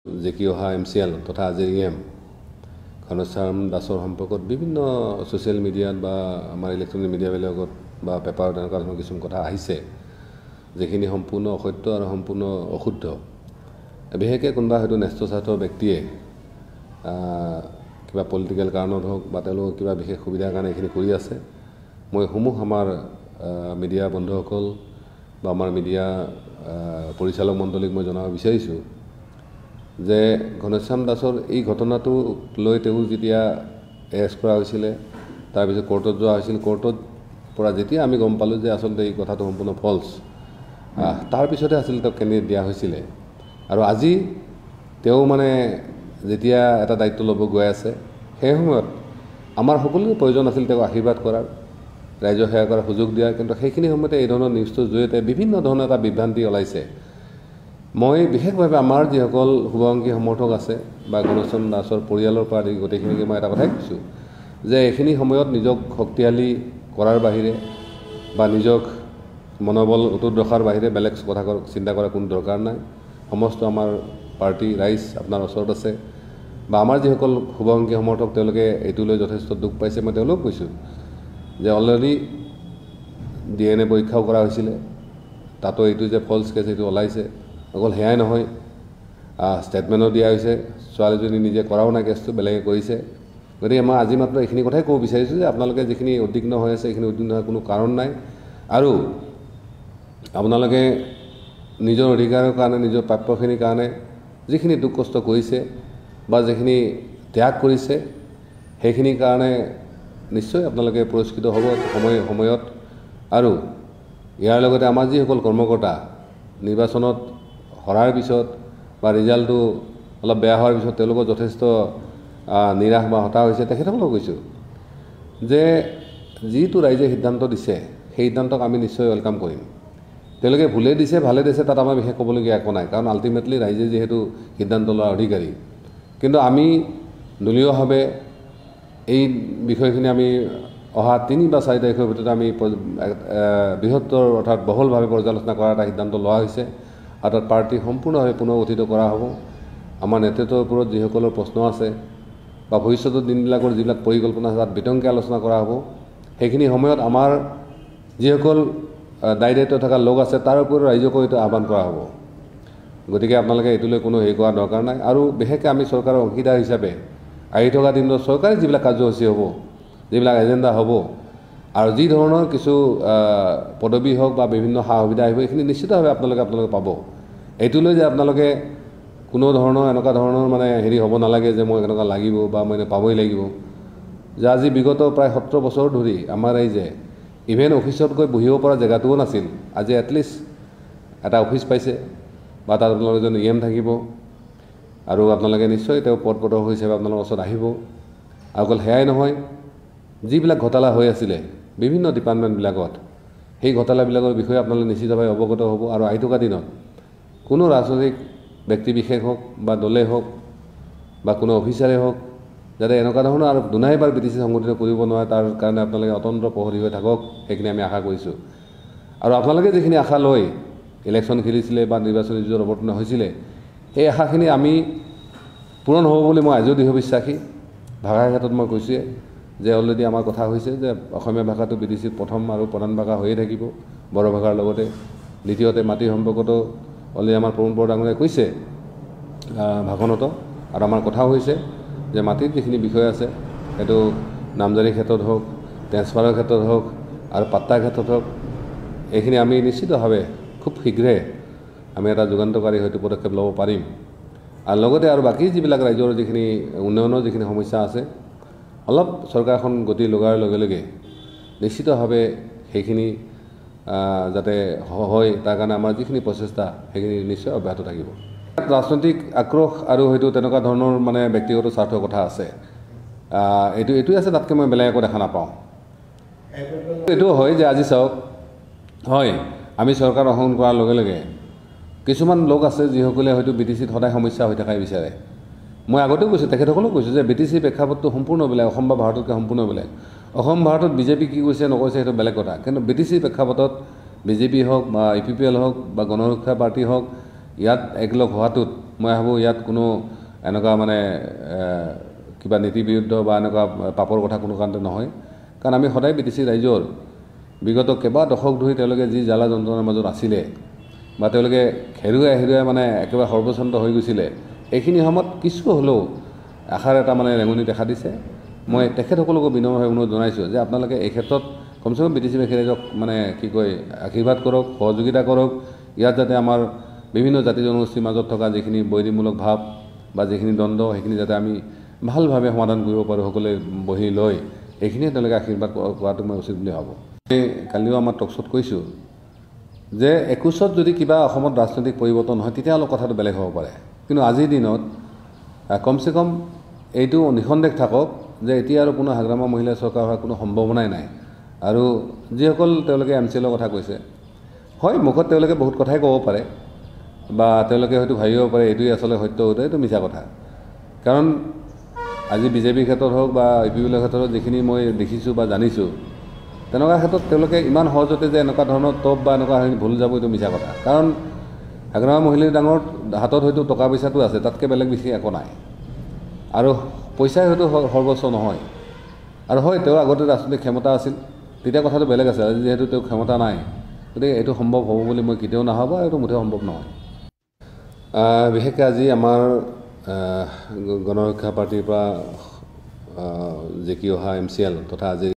Jackie অহা MCL তথা আজিৰ EM ঘনশ্যাম দাসৰ সম্পৰ্কত বিভিন্ন ছ'চিয়েল মিডিয়াত বা আমাৰ ইলেক্ট্ৰনিক মিডিয়াবিলাকত বা পেপাৰত এনেকুৱা ধৰণৰ কিছুমান কথা আহিছে যিখিনি সম্পূৰ্ণ অসত্য আৰু সম্পূৰ্ণ অশুদ্ধ। বিশেষকৈ কোনোবা হয়তো ন্যস্তস্বাৰ্থৰ ব্যক্তিয়ে কিবা পলিটিকেল কাৰণত হওক বা তেওঁলোকৰ কিবা বিশেষ সুবিধাৰ কাৰণে এইখিনি কৰি আছে। মই সমূহ আমাৰ মিডিয়া বন্ধুসকল বা আমাৰ মিডিয়া পৰিচালক মণ্ডলীক মই জনাব বিচাৰিছোঁ যে ঘনশ্যাম দাসৰ এই ঘটনাটো লৈ তেওঁ যেতিয়া এৰেষ্ট কৰা হৈছিলে, তাৰপিছত কোৰ্টত যোৱা হৈছিল। কোৰ্টত পৰা যেতিয়া আমি গম পালোঁ যে আচলতে এই কথাটো সম্পূৰ্ণ ফল্ছ, তাৰপিছতে আচলতে তেওঁক কেন্দ্ৰীয় দিয়া হৈছিলে। আৰু আজি তেওঁ মানে যেতিয়া এটা দায়িত্ব ল'ব গৈ আছে, সেই সময়ত আমাৰ সকলোৰে প্ৰয়োজন আছিল তেওঁক আশীৰ্বাদ কৰাৰ, ৰাইজৰ সেৱা কৰাৰ সুযোগ দিয়াৰ। কিন্তু সেইখিনি সময়তে এই ধৰণৰ নিউজটোৰ জৰিয়তে বিভিন্ন ধৰণৰ এটা বিভ্ৰান্তি ওলাইছে। মই বিশেষভাৱে আমাৰ যিসকল শুভাকাংক্ষী সমৰ্থক আছে বা ঘনশ্যাম দাসৰ পৰিয়ালৰ পৰা গোটেইখিনিকে মই এটা কথাই কৈছোঁ যে এইখিনি সময়ত নিজক শক্তিশালী কৰাৰ বাহিৰে বা নিজক মনোবল অটুট ৰখাৰ বাহিৰে বেলেগ কথা চিন্তা কৰাৰ কোনো দৰকাৰ নাই। সমস্ত আমাৰ পাৰ্টি ৰাইজ আপোনাৰ ওচৰত আছে বা আমাৰ যিসকল শুভাকাংক্ষী সমৰ্থক তেওঁলোকে এইটো লৈ যথেষ্ট দুখ পাইছে। মই তেওঁলোকক কৈছোঁ যে অলৰেডি DNA পৰীক্ষাও কৰা হৈছিলে, তাতো এইটো যে ফল্ছ কেছ এইটো ওলাইছে। অকল সেয়াই নহয়, ষ্টেটমেণ্টো দিয়া হৈছে, ছোৱালীজনী নিজে কৰাও নাই কেছটো, বেলেগে কৰিছে। গতিকে মই আজি মাত্ৰ এইখিনি কথাই ক'ব বিচাৰিছোঁ যে আপোনালোকে যিখিনি উদ্বিগ্ন হৈ আছে এইখিনি উদ্বিগ্ন হোৱাৰ কোনো কাৰণ নাই। আৰু আপোনালোকে নিজৰ অধিকাৰৰ কাৰণে, নিজৰ প্ৰাপ্যখিনিৰ কাৰণে যিখিনি দুখ কষ্ট কৰিছে বা যিখিনি ত্যাগ কৰিছে সেইখিনিৰ কাৰণে নিশ্চয় আপোনালোকে পুৰস্কৃত হ'ব সময়ত। আৰু ইয়াৰ লগতে আমাৰ যিসকল কৰ্মকৰ্তা নিৰ্বাচনত হৰাৰ পিছত বা ৰিজাল্টটো অলপ বেয়া হোৱাৰ পিছত তেওঁলোকৰ যথেষ্ট নিৰাশ বা হতাশ হৈছে, তেখেতসকলক কৈছোঁ যে যিটো ৰাইজে সিদ্ধান্ত দিছে সেই সিদ্ধান্তক আমি নিশ্চয় ৱেলকাম কৰিম। তেওঁলোকে ভুলে দিছে ভালে দিছে তাত আমাৰ বিশেষ ক'বলগীয়া একো নাই, কাৰণ আল্টিমেটলি ৰাইজে যিহেতু সিদ্ধান্ত লোৱাৰ অধিকাৰী। কিন্তু আমি দলীয়ভাৱে এই বিষয়খিনি আমি অহা 3 বা 4 তাৰিখৰ ভিতৰত আমি বৃহত্তৰ অৰ্থাৎ বহুলভাৱে পৰ্যালোচনা কৰাৰ এটা সিদ্ধান্ত লোৱা হৈছে। আৰু তাত পাৰ্টি সম্পূৰ্ণভাৱে পুনৰ গঠিত কৰা হ'ব। আমাৰ নেতৃত্বৰ ওপৰত যিসকলৰ প্ৰশ্ন আছে বা ভৱিষ্যতৰ দিনবিলাকৰ যিবিলাক পৰিকল্পনা আছে তাত বিতংকৈ আলোচনা কৰা হ'ব। সেইখিনি সময়ত আমাৰ যিসকল দায়িত্ব থকা লোক আছে তাৰ ওপৰত ৰাইজকো এইটো আহ্বান কৰা হ'ব। গতিকে আপোনালোকে এইটো লৈ কোনো হেৰি কৰাৰ দৰকাৰ নাই। আৰু বিশেষকৈ আমি চৰকাৰৰ অংশীদাৰ হিচাপে আহি থকা দিনত চৰকাৰী যিবিলাক কাৰ্যসূচী হ'ব, যিবিলাক এজেণ্ডা হ'ব আৰু যি ধৰণৰ কিছু পদবী হওক বা বিভিন্ন সা সুবিধা আহিব, এইখিনি নিশ্চিতভাৱে আপোনালোকে পাব। এইটো লৈ যে আপোনালোকে কোনো ধৰণৰ এনেকুৱা ধৰণৰ মানে হেৰি হ'ব নালাগে যে মই এনেকুৱা লাগিব বা মই পাবই লাগিব। যে আজি বিগত প্ৰায় 17 বছৰ ধৰি আমাৰ এই যে ইভেন অফিচত গৈ বহিব পৰা জেগাটোও নাছিল, আজি এটলিষ্ট এটা অফিচ পাইছে বা তাত আপোনালোকে এজন EM থাকিব আৰু আপোনালোকে নিশ্চয় তেওঁ পদপ্ৰদৰ্শক হিচাপে আপোনালোকৰ ওচৰত আহিব। আৰু অকল সেয়াই নহয়, যিবিলাক ঘোটালা হৈ আছিলে বিভিন্ন ডিপাৰ্টমেণ্টবিলাকত, সেই ঘোটালাবিলাকৰ বিষয়ে আপোনালোকে নিশ্চিতভাৱে অৱগত হ'ব। আৰু আহি থকা দিনত কোনো ৰাজনৈতিক ব্যক্তিবিশেষ হওক বা দলে হওক বা কোনো অফিচাৰে হওক যাতে এনেকুৱা ধৰণৰ আৰু দুনাইবাৰ BTC সংগঠিত কৰিব নোৱাৰে, তাৰ কাৰণে আপোনালোকে অতন্ত্ৰ প্ৰহৰী হৈ থাকক, সেইখিনি আমি আশা কৰিছোঁ। আৰু আপোনালোকে যিখিনি আশা লৈ ইলেকশ্যন খেলিছিলে বা নিৰ্বাচনী যুঁজত অৱতীৰ্ণ হৈছিলে, সেই আশাখিনি আমি পূৰণ হ'ব বুলি মই আজিও দৃঢ় বিশ্বাসী। ভাষাৰ ক্ষেত্ৰত মই কৈছোঁৱে যে অলৰেডি আমাৰ কথা হৈছে যে অসমীয়া ভাষাটো BTCত প্ৰথম আৰু প্ৰধান ভাষা হৈয়ে থাকিব বড়ো ভাষাৰ লগতে। দ্বিতীয়তে মাটিৰ সম্পৰ্কতো অলৰেডি আমাৰ প্ৰমোদ বড়ো ডাঙৰীয়াই কৈছে ভাষণতো, আৰু আমাৰ কথাও হৈছে যে মাটিৰ যিখিনি বিষয় আছে সেইটো নামজাৰিৰ ক্ষেত্ৰত হওক, ট্ৰেন্সফাৰৰ ক্ষেত্ৰত হওক আৰু পাট্টাৰ ক্ষেত্ৰত হওক, এইখিনি আমি নিশ্চিতভাৱে খুব শীঘ্ৰে আমি এটা যুগান্তকাৰী হয়তো পদক্ষেপ ল'ব পাৰিম। আৰু লগতে আৰু বাকী যিবিলাক ৰাজ্যৰ যিখিনি উন্নয়নৰ যিখিনি সমস্যা আছে, অলপ চৰকাৰখন গতি লগাৰ লগে লগে নিশ্চিতভাৱে সেইখিনি যাতে হয় তাৰ কাৰণে আমাৰ যিখিনি প্ৰচেষ্টা সেইখিনি নিশ্চয় অব্যাহত থাকিব। ৰাজনৈতিক আক্ৰোশ আৰু হয়তো তেনেকুৱা ধৰণৰ মানে ব্যক্তিগত স্বাৰ্থৰ কথা আছে, এইটোৱে আছে, তাতকৈ মই বেলেগ একো দেখা নাপাওঁ। এইটো হয় যে আজি চাওক, হয় আমি চৰকাৰ গঠন কৰাৰ লগে লগে কিছুমান লোক আছে যিসকলে হয়তো BTCত সদায় সমস্যা হৈ থকাই বিচাৰে। মই আগতেও কৈছোঁ, তেখেতসকলেও কৈছোঁ যে BTC প্ৰেক্ষাপটটো সম্পূৰ্ণ বেলেগ, অসম বা ভাৰততকৈ সম্পূৰ্ণ বেলেগ। অসম ভাৰতত BJP কি কৈছে নকৈছে সেইটো বেলেগ কথা, কিন্তু BTC প্ৰেক্ষাপটত BJP হওক বা UPPL হওক বা গণৰক্ষা পাৰ্টি হওক, ইয়াত একলগ হোৱাটোত মই ভাবোঁ ইয়াত কোনো এনেকুৱা মানে কিবা নীতি বিৰুদ্ধ বা এনেকুৱা পাপৰ কথা কোনো কাৰণতে নহয় কাৰণ আমি সদায় BTC ৰাইজৰ বিগত কেইবা দশক ধৰি তেওঁলোকে যি জ্বালা যন্ত্ৰণাৰ মাজত আছিলে বা তেওঁলোকে হেৰুৱাই মানে একেবাৰে সৰ্বচন্ত হৈ গৈছিলে এইখিনি সময়ত কিছু হ'লেও আশাৰ এটা মানে ৰেঙনি দেখা দিছে মই তেখেতসকলকো বিনম্ৰভাৱে অনুৰোধ জনাইছোঁ যে আপোনালোকে এই ক্ষেত্ৰত কমচে কম BTC ৰাইজক মানে কি কয় আশীৰ্বাদ কৰক সহযোগিতা কৰক ইয়াত যাতে আমাৰ বিভিন্ন জাতি জনগোষ্ঠীৰ মাজত থকা যিখিনি বৈৰীমূলক ভাৱ বা যিখিনি দ্বন্দ্ব সেইখিনি যাতে আমি ভালভাৱে সমাধান কৰিব পাৰোঁ সকলোৱে বহি লৈ এইখিনিয়ে তেওঁলোকে আশীৰ্বাদ কৰাটো মই উচিত বুলি ভাবোঁ কালিও আমাৰ টকশ্ব'ত কৈছোঁ যে 21ত যদি কিবা অসমত ৰাজনৈতিক পৰিৱৰ্তন হয় তেতিয়া অলপ কথাটো বেলেগ হ'ব পাৰে কিন্তু আজিৰ দিনত কমচে কম এইটো নিসন্দেহ থাকক যে এতিয়া আৰু কোনো হাগ্ৰামা মহিলা চৰকাৰ হোৱাৰ কোনো সম্ভাৱনাই নাই আৰু যিসকল তেওঁলোকে MCLৰ কথা কৈছে হয় মুখত তেওঁলোকে বহুত কথাই ক'ব পাৰে বা তেওঁলোকে হয়তো ভাবিব পাৰে এইটোৱে আচলতে সত্য এইটো মিছা কথা কাৰণ আজি বিজেপিৰ ক্ষেত্ৰত হওক বা ইউপিৰ ক্ষেত্ৰত যিখিনি মই দেখিছোঁ বা জানিছোঁ তেনেকুৱা ক্ষেত্ৰত তেওঁলোকে ইমান সহজতে যে এনেকুৱা ধৰণৰ টপ বা এনেকুৱা ভুল যাব এইটো মিছা কথা কাৰণ হাগ্ৰামা মহিলাৰ ডাঙৰ হাতত হয়তো টকা পইচাটো আছে তাতকৈ বেলেগ বিশেষ একো নাই আৰু পইচাই হয়তো সৰ্বোচ্চ নহয় আৰু হয় তেওঁ আগতে ৰাজনৈতিক ক্ষমতা আছিল তেতিয়া কথাটো বেলেগ আছে আজি যিহেতু তেওঁ ক্ষমতা নাই গতিকে এইটো সম্ভৱ হ'ব বুলি মই কেতিয়াও নাভাবোঁ এইটো মুঠে সম্ভৱ নহয় বিশেষকৈ আজি আমাৰ গণৰক্ষা পাৰ্টিৰ পৰা জিকি অহা MCL তথা আজি